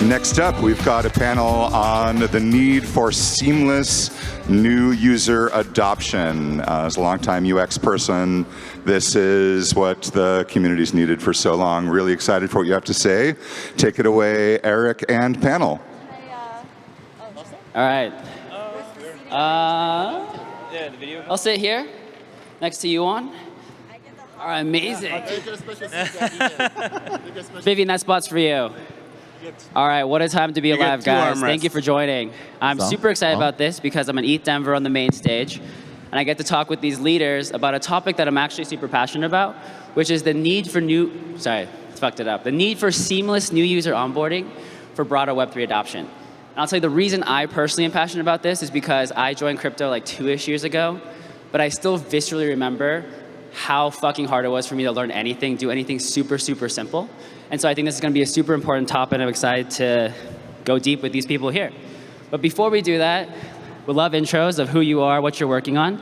Next up, we've got a panel on the need for seamless new user adoption. As a longtime UX person, this is what the community's needed for so long. Really excited for what you have to say. Take it away, Eric and panel. All right. I'll sit here next to Yuan. All right, amazing. Vivian, that spot's for you. All right, what a time to be alive, guys. Thank you for joining. I'm super excited about this because I'm in ETH Denver on the main stage, and I get to talk with these leaders about a topic that I'm actually super passionate about, which is the need for the need for seamless new user onboarding for broader Web3 adoption. And I'll tell you the reason I personally am passionate about this is because I joined crypto like 2-ish years ago, but I still viscerally remember how fucking hard it was for me to learn anything, do anything super, super simple. And so I think this is going to be a super important topic, and I'm excited to go deep with these people here. But before we do that, we'd love intros of who you are, what you're working on.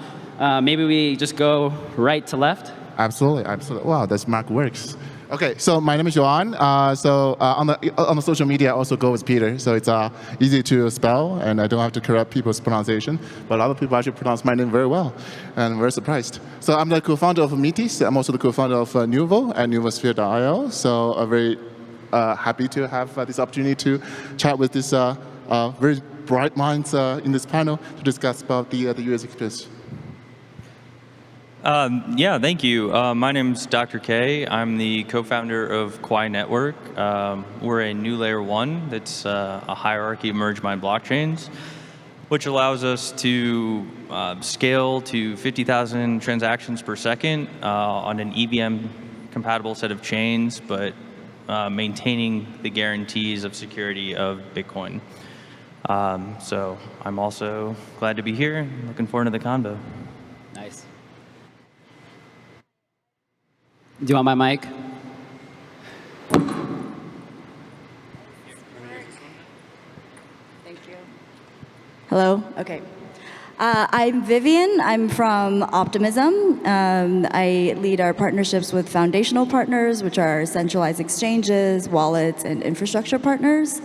Maybe we just go right to left. Absolutely, absolutely. Wow, this Mark works. Okay, so my name is Yuan. On the social media, I also go with Peter. So it's easy to spell, and I don't have to correct people's pronunciation. But a lot of people actually pronounce my name very well, and I'm very surprised. So I'm the co-founder of Metis. I'm also the co-founder of Nuvo and Nuvosphere.io. So I'm very happy to have this opportunity to chat with these very bright minds in this panel to discuss about the US experience. Yeah, thank you. My name's Dr. K. I'm the co-founder of Quai Network. We're a new layer 1 that's a hierarchy of merge mined blockchains, which allows us to scale to 50,000 transactions per second on an EVM-compatible set of chains, but maintaining the guarantees of security of Bitcoin. So I'm also glad to be here. Looking forward to the convo. Nice. Do you want my mic? Thank you. Hello? Okay. I'm Vivian. I'm from Optimism. I lead our partnerships with foundational partners, which are centralized exchanges, wallets, and infrastructure partners.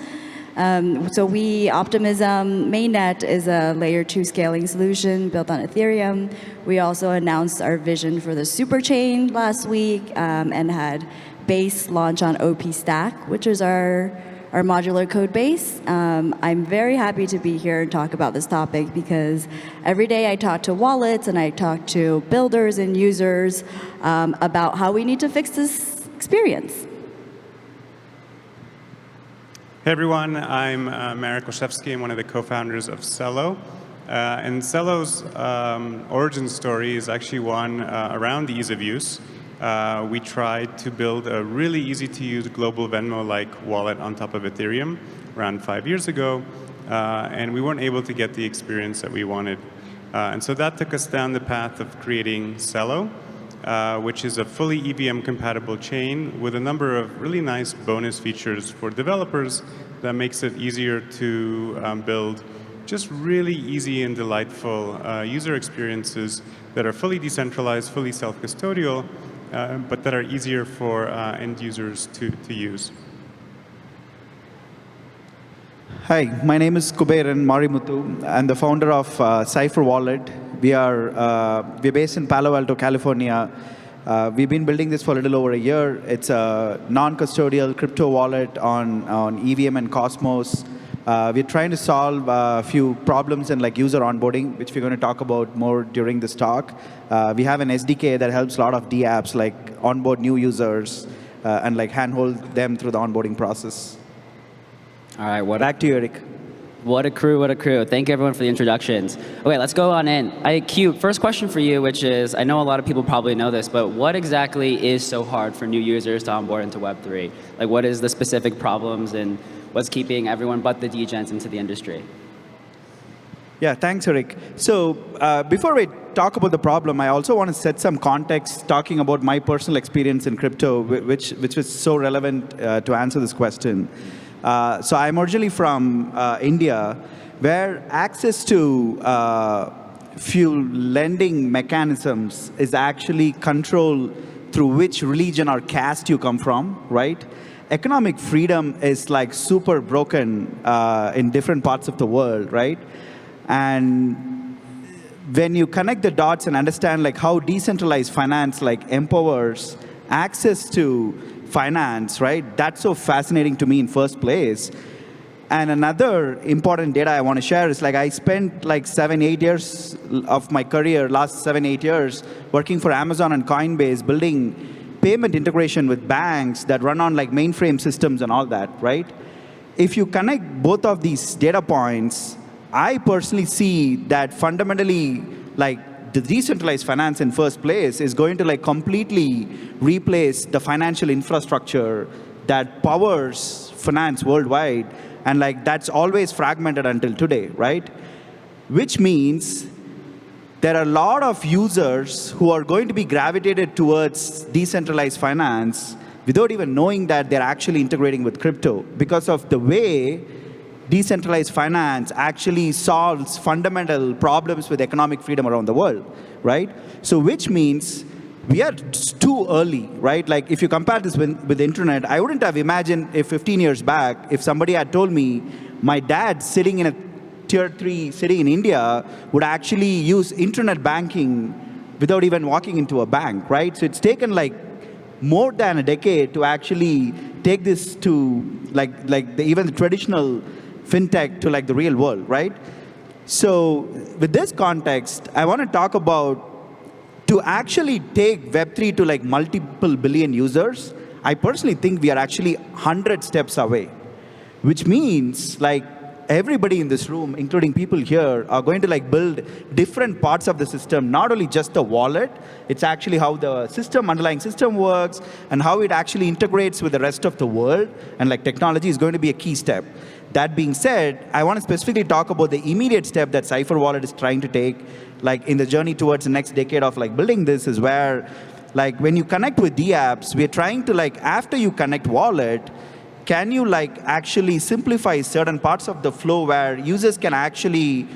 So Optimism mainnet is a layer 2 scaling solution built on Ethereum. We also announced our vision for the superchain last week and had Base launch on OP Stack, which is our modular code base. I'm very happy to be here and talk about this topic because every day I talk to wallets and I talk to builders and users about how we need to fix this experience. Hey everyone, I'm Marek, Olszewski. I'm one of the co-founders of Celo. And Celo's origin story is actually one around the ease of use. We tried to build a really easy-to-use global Venmo-like wallet on top of Ethereum around 5 years ago, and we weren't able to get the experience that we wanted. And so that took us down the path of creating Celo, which is a fully EVM-compatible chain with a number of really nice bonus features for developers that makes it easier to build just really easy and delightful user experiences that are fully decentralized, fully self-custodial, but that are easier for end users to use. Hi, my name is Kuberan, Marimuthu. I'm the founder of Cypher Wallet. We're based in Palo Alto, California. We've been building this for a little over a year. It's a non-custodial crypto wallet on EVM and Cosmos. We're trying to solve a few problems in like user onboarding, which we're going to talk about more during this talk. We have an SDK that helps a lot of dApps like onboard new users and like handhold them through the onboarding process. All right, back to you, Eric. What a crew, what a crew. Thank you everyone for the introductions. Okay, let's go on in. Q, first question for you, which is, I know a lot of people probably know this, but what exactly is so hard for new users to onboard into Web3? Like what is the specific problems and what's keeping everyone but the degens into the industry? Yeah, thanks, Eric. So before we talk about the problem, I also want to set some context talking about my personal experience in crypto, which was so relevant to answer this question. So I'm originally from India, where access to few lending mechanisms is actually controlled through which religion or caste you come from, right? economic freedom is like super broken in different parts of the world, right? And when you connect the dots and understand like how decentralized finance like empowers access to finance, right? That's so fascinating to me in first place. And another important data I want to share is like I spent like 7-8 years of my career, last 7-8 years, working for Amazon and Coinbase, building payment integration with banks that run on like mainframe systems and all that, right? If you connect both of these data points, I personally see that fundamentally, like the decentralized finance in first place is going to like completely replace the financial infrastructure that powers finance worldwide, and like that's always fragmented until today, right? Which means there are a lot of users who are going to be gravitated towards decentralized finance without even knowing that they're actually integrating with crypto because of the way decentralized finance actually solves fundamental problems with economic freedom around the world, right? So which means we are too early, right? Like if you compare this with the internet, I wouldn't have imagined if 15 years back, if somebody had told me my dad sitting in a tier 3 city in India would actually use internet banking without even walking into a bank, right? So it's taken like more than a decade to actually take this to even the traditional fintech to like the real world, right? So with this context, I want to talk about to actually take Web3 to like multiple billion users. I personally think we are actually 100 steps away, which means like everybody in this room, including people here, are going to like build different parts of the system, not only just the wallet, it's actually how the underlying system works and how it actually integrates with the rest of the world, and like technology is going to be a key step. That being said, I want to specifically talk about the immediate step that Cypher Wallet is trying to take, like in the journey towards the next decade of like building this is where, like when you connect with dApps, we're trying to like, after you connect wallet, can you like actually simplify certain parts of the flow where users can actually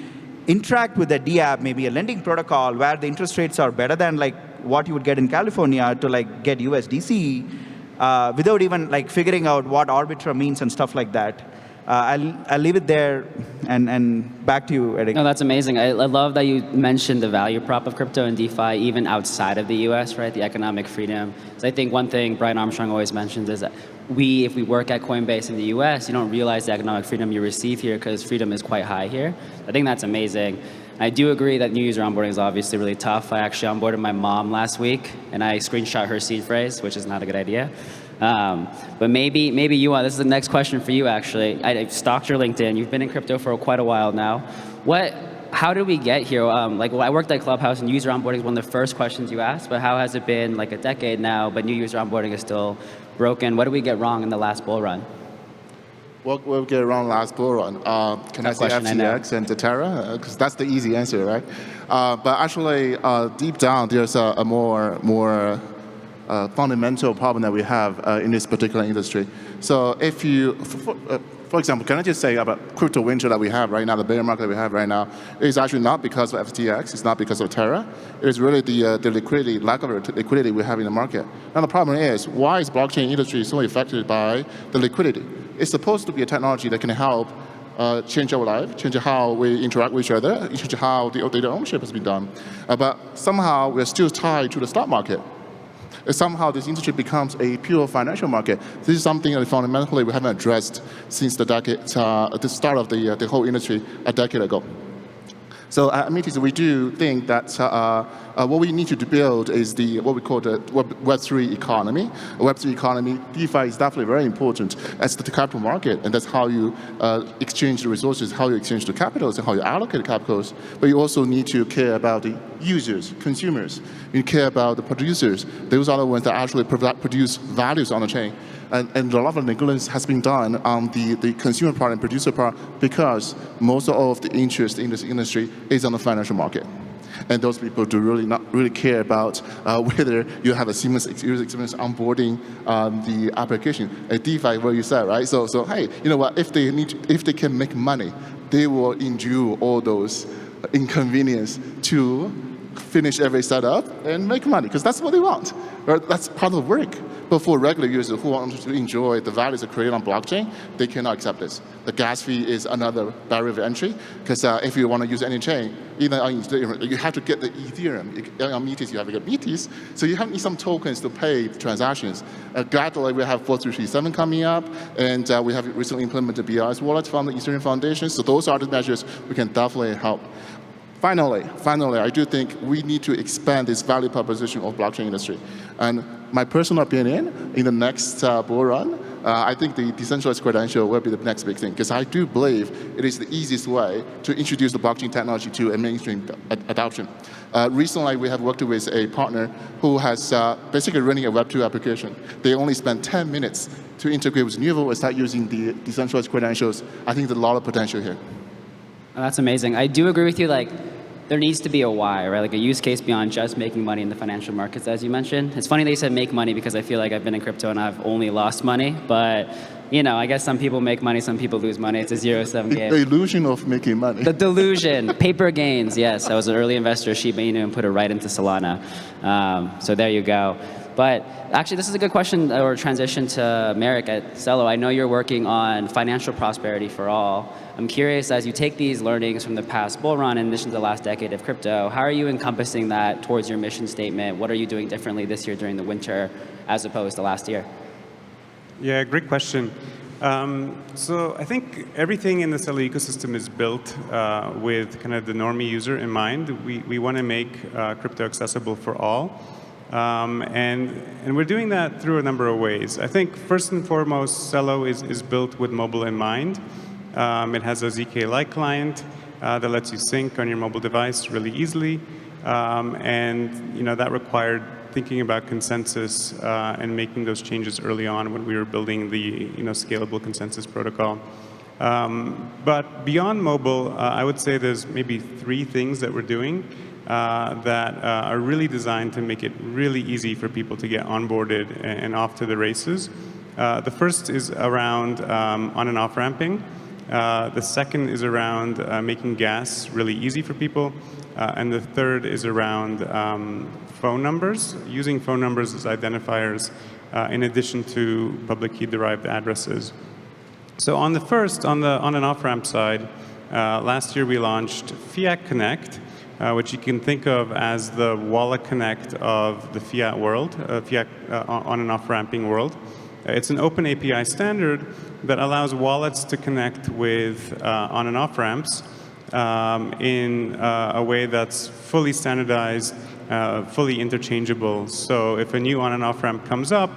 interact with the dApp, maybe a lending protocol where the interest rates are better than like what you would get in California to like get USDC without even like figuring out what Arbitra means and stuff like that. I'll leave it there and back to you, Eric. No, that's amazing. I love that you mentioned the value prop of crypto and DeFi even outside of the US, right? The economic freedom. So I think one thing Brian Armstrong always mentions is that if we work at Coinbase in the US, you don't realize the economic freedom you receive here because freedom is quite high here. I think that's amazing. I do agree that new user onboarding is obviously really tough. I actually onboarded my mom last week and I screenshot her seed phrase, which is not a good idea. But maybe Yuan, this is the next question for you actually. I've stalked your LinkedIn. You've been in crypto for quite a while now. How did we get here? I worked at Clubhouse and user onboarding is one of the first questions you asked, but how has it been like a decade now, but new user onboarding is still broken? What did we get wrong in the last bull run? What we get wrong last bull run? Can I say FTX and Terra? Because that's the easy answer, right? But actually, deep down, there's a more fundamental problem that we have in this particular industry. So if you, for example, can I just say about crypto winter that we have right now, the bear market that we have right now, is actually not because of FTX, it's not because of Terra, it's really the liquidity, lack of liquidity we have in the market. Now the problem is, why is blockchain industry so affected by the liquidity? It's supposed to be a technology that can help change our life, change how we interact with each other, change how the data ownership has been done. But somehow we're still tied to the stock market. Somehow this industry becomes a pure financial market. This is something that fundamentally we haven't addressed since the start of the whole industry a decade ago. So at Metis, we do think that what we need to build is what we call the Web3 economy. Web3 economy, DeFi is definitely very important as the capital market, and that's how you exchange the resources, how you exchange the capitals, and how you allocate the capitals. But you also need to care about the users, consumers. You care about the producers. Those are the ones that actually produce values on the chain. And a lot of negligence has been done on the consumer part and producer part because most of the interest in this industry is on the financial market. And those people do not really care about whether you have a seamless user experience onboarding the application. DeFi, what you said, right? So hey, you know what? If they can make money, they will endure all those inconvenience to finish every setup and make money, because that's what they want. Right? That's part of the work. But for regular users who want to enjoy the values that are created on blockchain, they cannot accept this. The gas fee is another barrier of entry, because if you want to use any chain, even on Ethereum, you have to get the Ethereum. On Metis, you have to get Metis, so you need some tokens to pay the transactions. Gradually, we have 4337 coming up, and we have recently implemented BRS wallet from the Ethereum Foundation, so those are the measures we can definitely help. Finally, I do think we need to expand this value proposition of blockchain industry. And my personal opinion, in the next bull run, I think the decentralized credential will be the next big thing, because I do believe it is the easiest way to introduce the blockchain technology to a mainstream adoption. Recently, we have worked with a partner who has basically running a Web2 application. They only spend 10 minutes to integrate with Nuvo and start using the decentralized credentials. I think there's a lot of potential here. Oh, that's amazing. I do agree with you. Like, there needs to be a why, right? Like a use case beyond just making money in the financial markets, as you mentioned. It's funny that you said make money, because I feel like I've been in crypto and I've only lost money. But, you know, I guess some people make money, some people lose money. It's a zero-sum game. The illusion of making money. The delusion. Paper gains, yes. I was an early investor, Shiba Inu, and put it right into Solana. So there you go. But actually, this is a good question or transition to Marek at Celo. I know you're working on financial prosperity for all. I'm curious, as you take these learnings from the past bull run and the last decade of crypto, how are you encompassing that towards your mission statement? What are you doing differently this year during the winter as opposed to last year? Yeah, great question. So I think everything in the Celo ecosystem is built with kind of the normie user in mind. We want to make crypto accessible for all. And we're doing that through a number of ways. I think first and foremost, Celo is built with mobile in mind. It has a ZK-like client that lets you sync on your mobile device really easily. And that required thinking about consensus and making those changes early on when we were building the scalable consensus protocol. But beyond mobile, I would say there's maybe 3 things that we're doing that are really designed to make it really easy for people to get onboarded and off to the races. The first is around on and off ramping. The second is around making gas really easy for people. And the third is around phone numbers, using phone numbers as identifiers in addition to public key-derived addresses. So on the first, on the on and off ramp side, last year we launched Fiat Connect, which you can think of as the wallet connect of the fiat world, fiat on and off ramping world. It's an open API standard that allows wallets to connect with on and off ramps in a way that's fully standardized, fully interchangeable. So if a new on and off ramp comes up,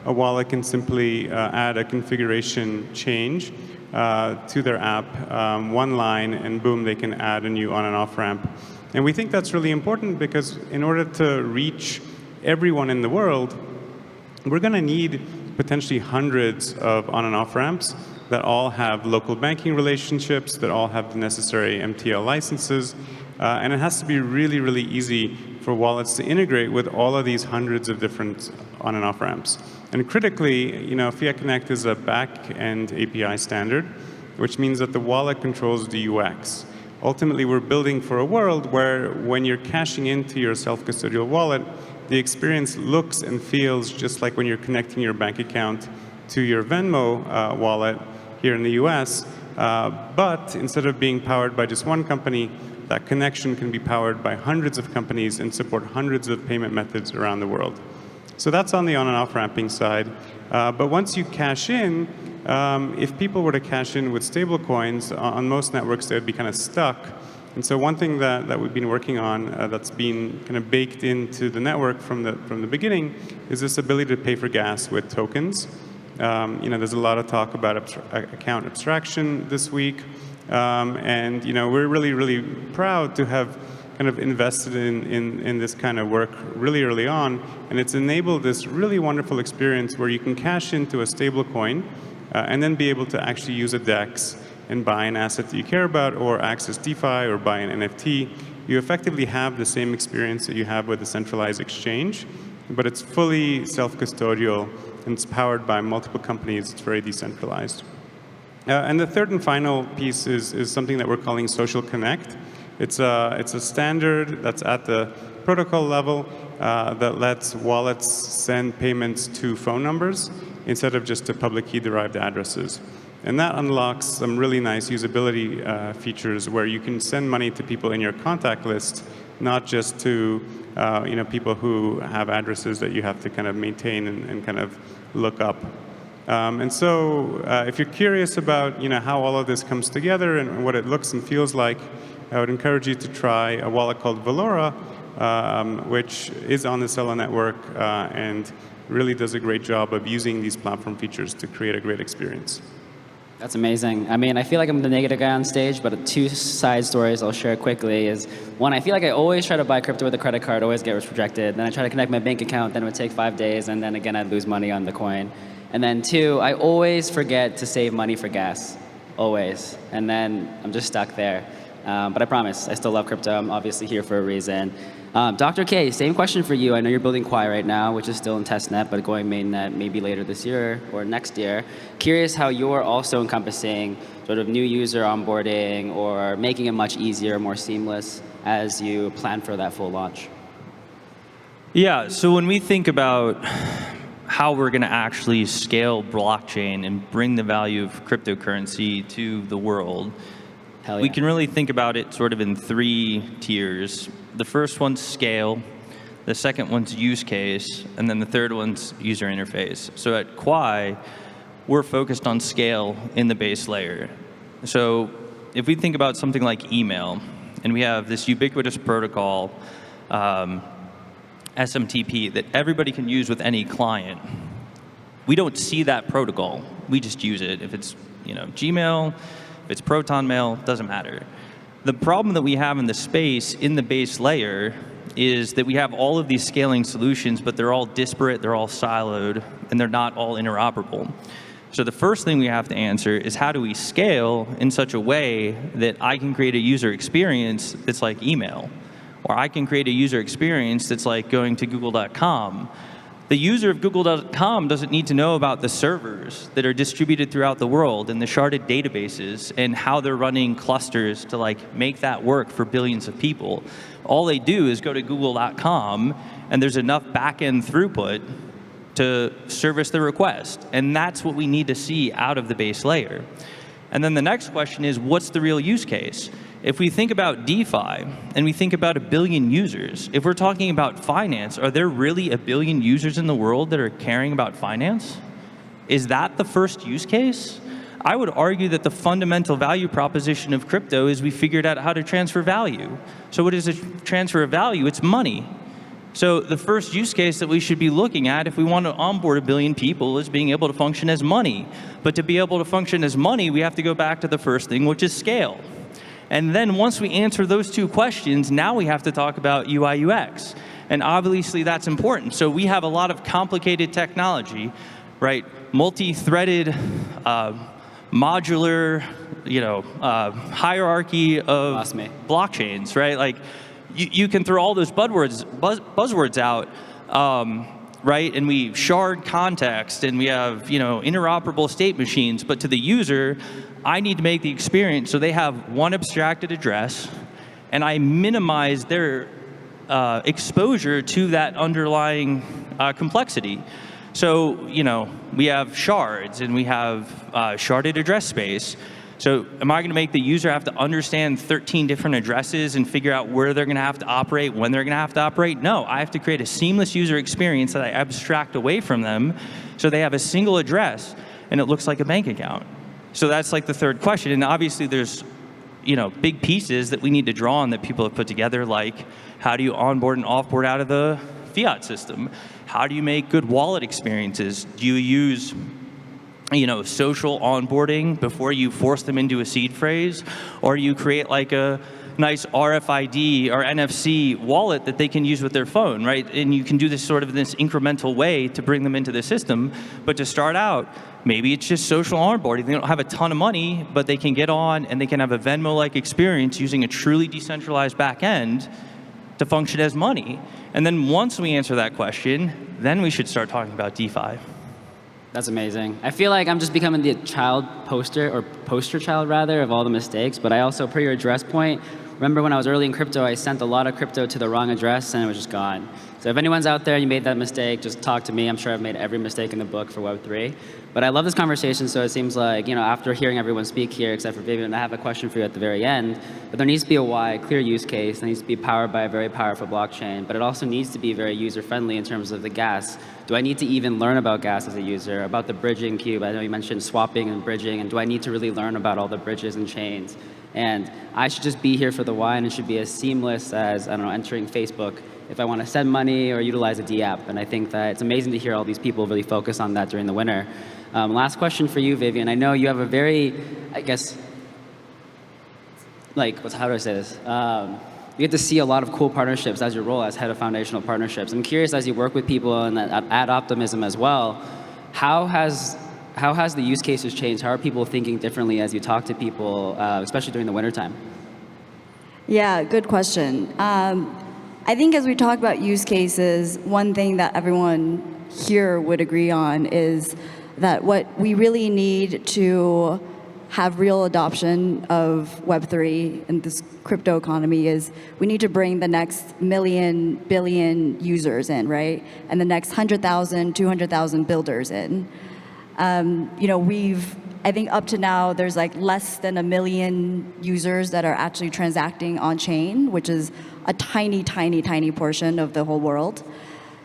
a wallet can simply add a configuration change to their app, one line, and boom, they can add a new on and off ramp. And we think that's really important because in order to reach everyone in the world, we're going to need potentially hundreds of on and off ramps that all have local banking relationships, that all have the necessary MTL licenses. And it has to be really, really easy for wallets to integrate with all of these hundreds of different on and off ramps. And critically, Fiat Connect is a back-end API standard, which means that the wallet controls the UX. Ultimately, we're building for a world where when you're cashing into your self-custodial wallet, the experience looks and feels just like when you're connecting your bank account to your Venmo wallet here in the US. But instead of being powered by just one company, that connection can be powered by hundreds of companies and support hundreds of payment methods around the world. So that's on the on and off ramping side. But once you cash in, if people were to cash in with stable coins, on most networks they would be kind of stuck. And so one thing that we've been working on that's been kind of baked into the network from the beginning is this ability to pay for gas with tokens. There's a lot of talk about account abstraction this week. And we're really, really proud to have kind of invested in this kind of work really early on. And it's enabled this really wonderful experience where you can cash into a stable coin and then be able to actually use a DEX and buy an asset that you care about or access DeFi or buy an NFT. You effectively have the same experience that you have with a centralized exchange, but it's fully self-custodial and it's powered by multiple companies. It's very decentralized. And the third and final piece is something that we're calling Social Connect. It's a standard that's at the protocol level that lets wallets send payments to phone numbers instead of just to public key-derived addresses. And that unlocks some really nice usability features where you can send money to people in your contact list, not just to people who have addresses that you have to kind of maintain and kind of look up. And so if you're curious about how all of this comes together and what it looks and feels like, I would encourage you to try a wallet called Valora, which is on the Celo network and really does a great job of using these platform features to create a great experience. That's amazing. I mean, I feel like I'm the negative guy on stage, but two side stories I'll share quickly is, one, I feel like I always try to buy crypto with a credit card, always get rejected. Then I try to connect my bank account, then it would take 5 days, and then again, I'd lose money on the coin. And then two, I always forget to save money for gas, always. And then I'm just stuck there. But I promise, I still love crypto. I'm obviously here for a reason. Dr. K, same question for you. I know you're building Quai right now, which is still in testnet, but going mainnet maybe later this year or next year. Curious how you're also encompassing sort of new user onboarding or making it much easier, more seamless as you plan for that full launch. Yeah, so when we think about how we're going to actually scale blockchain and bring the value of cryptocurrency to the world, Hell yeah. we can really think about it sort of in 3 tiers. The first one's scale, the second one's use case, and then the third one's user interface. So at Quai, we're focused on scale in the base layer. So if we think about something like email, and we have this ubiquitous protocol, SMTP, that everybody can use with any client, we don't see that protocol. We just use it. If it's Gmail, if it's Proton Mail, doesn't matter. The problem that we have in the space in the base layer is that we have all of these scaling solutions, but they're all disparate, they're all siloed, and they're not all interoperable. So the first thing we have to answer is how do we scale in such a way that I can create a user experience that's like email, or I can create a user experience that's like going to google.com. The user of google.com doesn't need to know about the servers that are distributed throughout the world and the sharded databases and how they're running clusters to make that work for billions of people. All they do is go to google.com and there's enough back-end throughput to service the request. And that's what we need to see out of the base layer. And then the next question is, what's the real use case? If we think about DeFi, and we think about 1 billion users, if we're talking about finance, are there really 1 billion users in the world that are caring about finance? Is that the first use case? I would argue that the fundamental value proposition of crypto is we figured out how to transfer value. So what is a transfer of value? It's money. So the first use case that we should be looking at if we want to onboard 1 billion people is being able to function as money. But to be able to function as money, we have to go back to the first thing, which is scale. And then once we answer those 2 questions, now we have to talk about UI UX. And obviously that's important. So we have a lot of complicated technology, right? Multi-threaded, modular, hierarchy of blockchains, right? You can throw all those buzzwords out, right? And we shard context, and we have interoperable state machines. But to the user, I need to make the experience so they have one abstracted address, and I minimize their exposure to that underlying complexity. So we have shards, and we have sharded address space. So am I going to make the user have to understand 13 different addresses and figure out where they're going to have to operate, when they're going to have to operate? No, I have to create a seamless user experience that I abstract away from them so they have a single address and it looks like a bank account. So that's the third question. And obviously there's big pieces that we need to draw on that people have put together, like how do you onboard and offboard out of the fiat system? How do you make good wallet experiences? Do you use social onboarding before you force them into a seed phrase? Or you create a nice RFID or NFC wallet that they can use with their phone, right? And you can do this sort of this incremental way to bring them into the system. But to start out, maybe it's just social onboarding. They don't have a ton of money, but they can get on and they can have a Venmo-like experience using a truly decentralized back end to function as money. And then once we answer that question, then we should start talking about DeFi. That's amazing. I feel like I'm just becoming the poster child rather, of all the mistakes. But I also, per your address point, remember when I was early in crypto, I sent a lot of crypto to the wrong address and it was just gone. So if anyone's out there and you made that mistake, just talk to me. I'm sure I've made every mistake in the book for Web3. But I love this conversation, so it seems like, after hearing everyone speak here, except for Vivian, I have a question for you at the very end. But there needs to be a why, clear use case. It needs to be powered by a very powerful blockchain. But it also needs to be very user-friendly in terms of the gas. Do I need to even learn about gas as a user, about the bridging cube? I know you mentioned swapping and bridging. And do I need to really learn about all the bridges and chains? And I should just be here for the why, and it should be as seamless as, entering Facebook if I want to send money or utilize a dApp. And I think that it's amazing to hear all these people really focus on that during the winter. Last question for you, Vivian. I know you have a very, how do I say this? You get to see a lot of cool partnerships as your role as head of foundational partnerships. I'm curious, as you work with people and at Optimism as well, how has the use cases changed? How are people thinking differently as you talk to people, especially during the wintertime? Yeah, good question. I think as we talk about use cases, one thing that everyone here would agree on is that what we really need to have real adoption of Web3 in this crypto economy is we need to bring the next million, billion users in, right? And the next 100,000, 200,000 builders in. I think up to now, there's like less than 1 million users that are actually transacting on chain, which is a tiny, tiny, tiny portion of the whole world.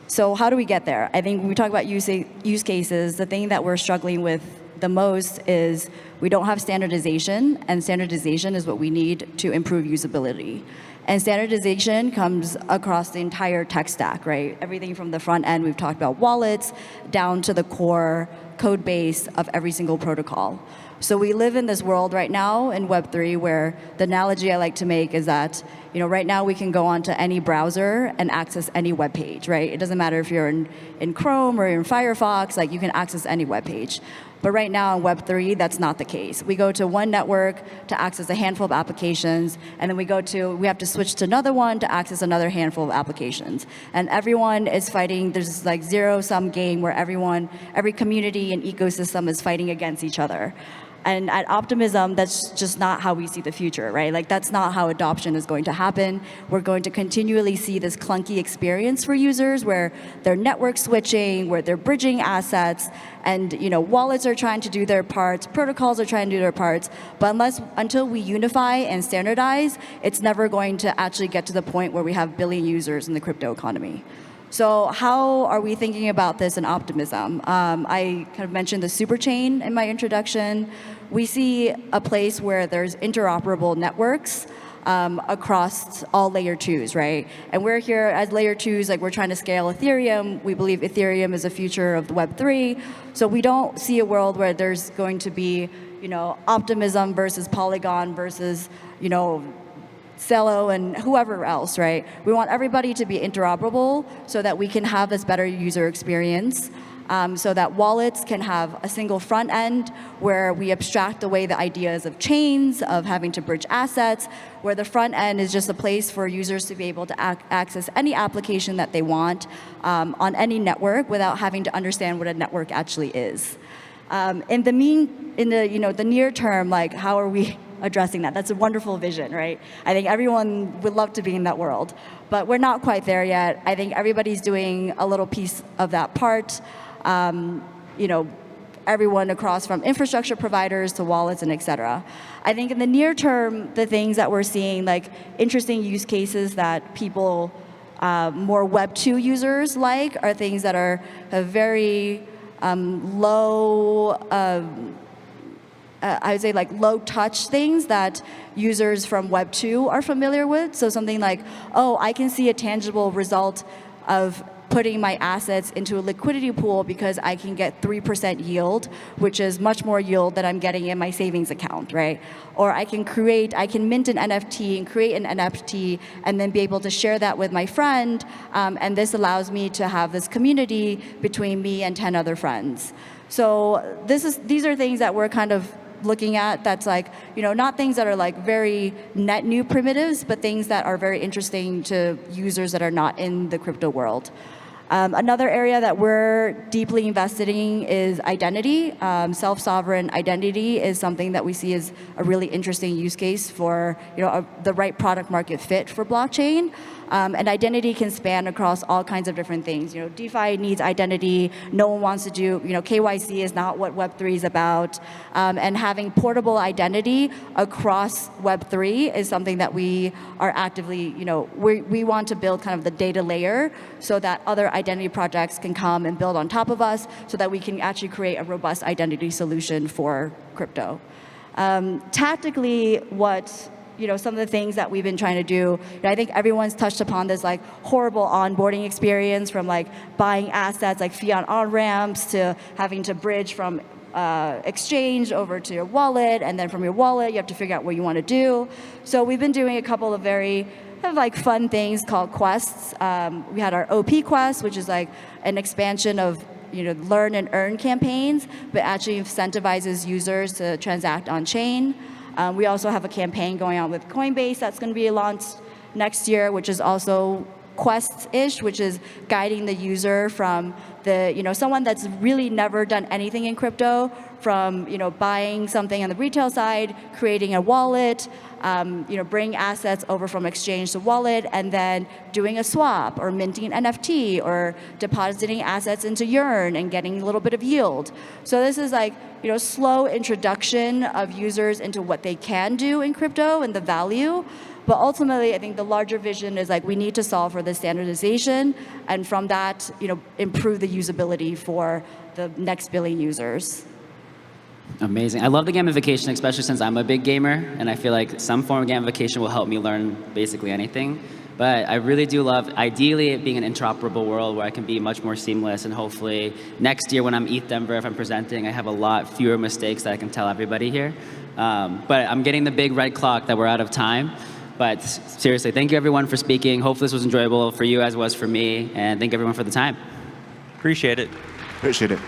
So how do we get there? I think when we talk about use cases, the thing that we're struggling with the most is we don't have standardization, and standardization is what we need to improve usability. And standardization comes across the entire tech stack, right? Everything from the front end, we've talked about wallets, down to the core code base of every single protocol. So we live in this world right now in Web3 where the analogy I like to make is that, right now we can go onto any browser and access any web page, right? It doesn't matter if you're in Chrome or in Firefox, you can access any web page. But right now in Web3, that's not the case. We go to one network to access a handful of applications, and then we have to switch to another one to access another handful of applications. And everyone is fighting, there's this zero-sum game where every community and ecosystem is fighting against each other. And at Optimism, that's just not how we see the future, right? That's not how adoption is going to happen. We're going to continually see this clunky experience for users where they're network switching, where they're bridging assets, and wallets are trying to do their parts, protocols are trying to do their parts, but until we unify and standardize, it's never going to actually get to the point where we have billion users in the crypto economy. So how are we thinking about this in Optimism? I kind of mentioned the superchain in my introduction. We see a place where there's interoperable networks across all layer 2s, right? And we're here as layer 2s, we're trying to scale Ethereum. We believe Ethereum is the future of Web3. So we don't see a world where there's going to be, Optimism versus Polygon versus, Celo and whoever else, right? We want everybody to be interoperable so that we can have this better user experience, so that wallets can have a single front end where we abstract away the ideas of chains, of having to bridge assets, where the front end is just a place for users to be able to access any application that they want on any network without having to understand what a network actually is. In the near term, how are we addressing that? That's a wonderful vision, right? I think everyone would love to be in that world, but we're not quite there yet. I think everybody's doing a little piece of that part. Everyone across from infrastructure providers to wallets and et cetera. I think in the near term, the things that we're seeing, interesting use cases that people, more Web 2 users are things that are very low, I would say low touch things that users from Web 2 are familiar with. So something I can see a tangible result of putting my assets into a liquidity pool because I can get 3% yield, which is much more yield than I'm getting in my savings account, right? Or I can mint an NFT and create an NFT and then be able to share that with my friend. And this allows me to have this community between me and 10 other friends. So these are things that we're kind of looking at that's not things that are very net new primitives, but things that are very interesting to users that are not in the crypto world. Another area that we're deeply invested in is identity. Self-sovereign identity is something that we see as a really interesting use case for the right product market fit for blockchain. And identity can span across all kinds of different things. DeFi needs identity. No one wants to do, KYC is not what Web3 is about. And having portable identity across Web3 is something that we are actively, we want to build kind of the data layer so that other identity projects can come and build on top of us so that we can actually create a robust identity solution for crypto. Tactically, what some of the things that we've been trying to do, I think everyone's touched upon this like horrible onboarding experience from like buying assets like fiat on-ramps to having to bridge from exchange over to your wallet, and then from your wallet you have to figure out what you want to do. So we've been doing a couple of very kind of like fun things called quests. We had our OP quest, which is like an expansion of learn and earn campaigns, but actually incentivizes users to transact on chain. We also have a campaign going on with Coinbase that's going to be launched next year, which is also quests-ish, which is guiding the user from someone that's really never done anything in crypto, from buying something on the retail side, creating a wallet, bring assets over from exchange to wallet, and then doing a swap or minting an NFT or depositing assets into Yuan and getting a little bit of yield. So this is like slow introduction of users into what they can do in crypto and the value. But ultimately, I think the larger vision is like we need to solve for the standardization, and from that, improve the usability for the next billion users. Amazing. I love the gamification, especially since I'm a big gamer, and I feel like some form of gamification will help me learn basically anything. But I really do love, ideally, it being an interoperable world where I can be much more seamless, and hopefully next year when I'm ETH Denver, if I'm presenting, I have a lot fewer mistakes that I can tell everybody here. But I'm getting the big red clock that we're out of time. But seriously, thank you everyone for speaking. Hopefully this was enjoyable for you as it was for me, and thank everyone for the time. Appreciate it. Appreciate it.